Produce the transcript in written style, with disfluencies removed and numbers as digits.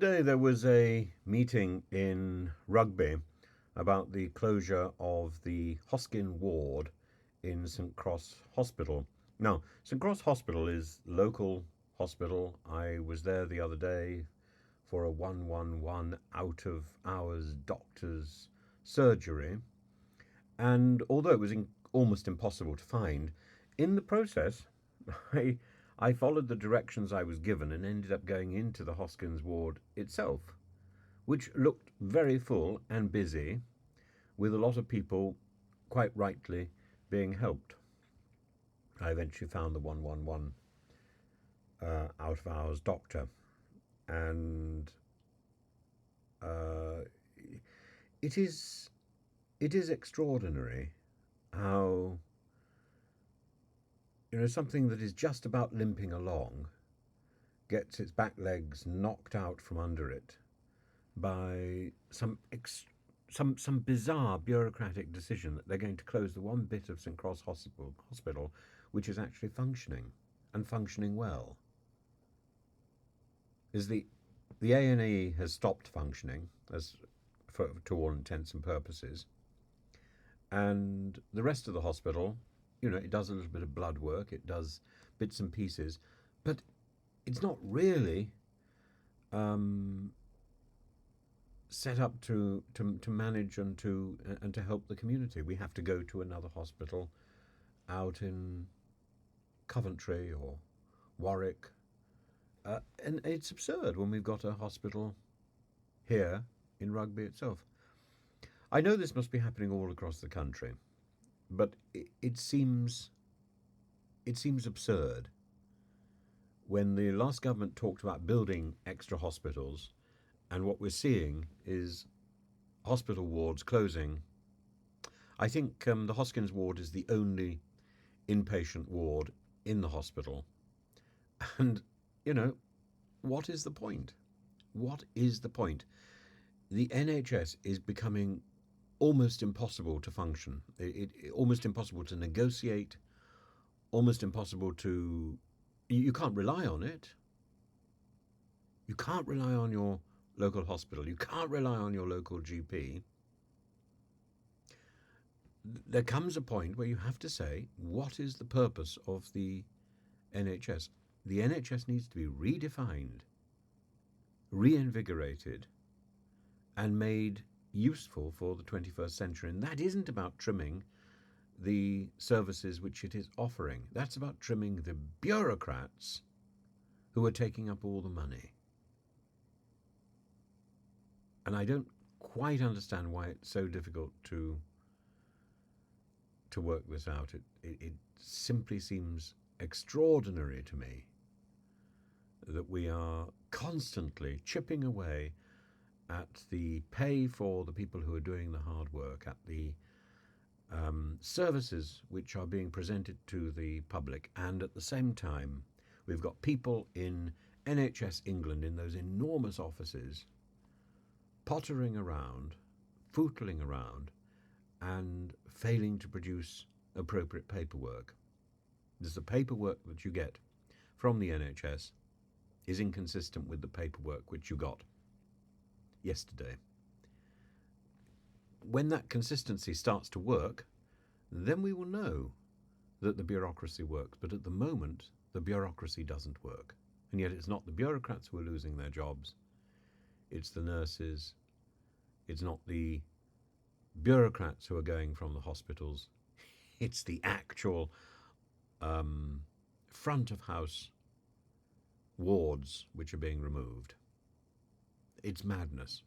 Today there was a meeting in Rugby about the closure of the Hoskyns Ward in St Cross Hospital. Now, St Cross Hospital is local hospital. I was there the other day for a 111 out of hours doctor's surgery, and although it was almost impossible to find, in the process, I I followed the directions I was given and ended up going into the Hoskyns Ward itself, which looked very full and busy, with a lot of people, quite rightly, being helped. I eventually found the 111 out of hours doctor, and uh, it is it is extraordinary how something that is just about limping along gets its back legs knocked out from under it by some bizarre bureaucratic decision that they're going to close the one bit of St Cross Hospital which is actually functioning and functioning well. Is the A&E has stopped functioning as to all intents and purposes, and the rest of the hospital, it does a little bit of blood work, it does bits and pieces, but it's not really set up to manage and to help the community. We have to go to another hospital out in Coventry or Warwick, and it's absurd when we've got a hospital here in Rugby itself. I know this must be happening all across the country, but it seems absurd. When the last government talked about building extra hospitals, and what we're seeing is hospital wards closing. I think the Hoskyns Ward is the only inpatient ward in the hospital. And, what is the point? What is the point? The NHS is becoming almost impossible to function. Almost impossible to negotiate, almost impossible to... You can't rely on it. You can't rely on your local hospital. You can't rely on your local GP. There comes a point where you have to say, what is the purpose of the NHS? The NHS needs to be redefined, reinvigorated, and made useful for the 21st century. And that isn't about trimming the services which it is offering. That's about trimming the bureaucrats who are taking up all the money. And I don't quite understand why it's so difficult to work this out. It simply seems extraordinary to me that we are constantly chipping away at the pay for the people who are doing the hard work, at the services which are being presented to the public, and at the same time we've got people in NHS England in those enormous offices pottering around, footling around, and failing to produce appropriate paperwork. The paperwork that you get from the NHS is inconsistent with the paperwork which you got yesterday. When that consistency starts to work, then we will know that the bureaucracy works. But at the moment, the bureaucracy doesn't work. And yet it's not the bureaucrats who are losing their jobs. It's the nurses. It's not the bureaucrats who are going from the hospitals. It's the actual front of house wards which are being removed. It's madness.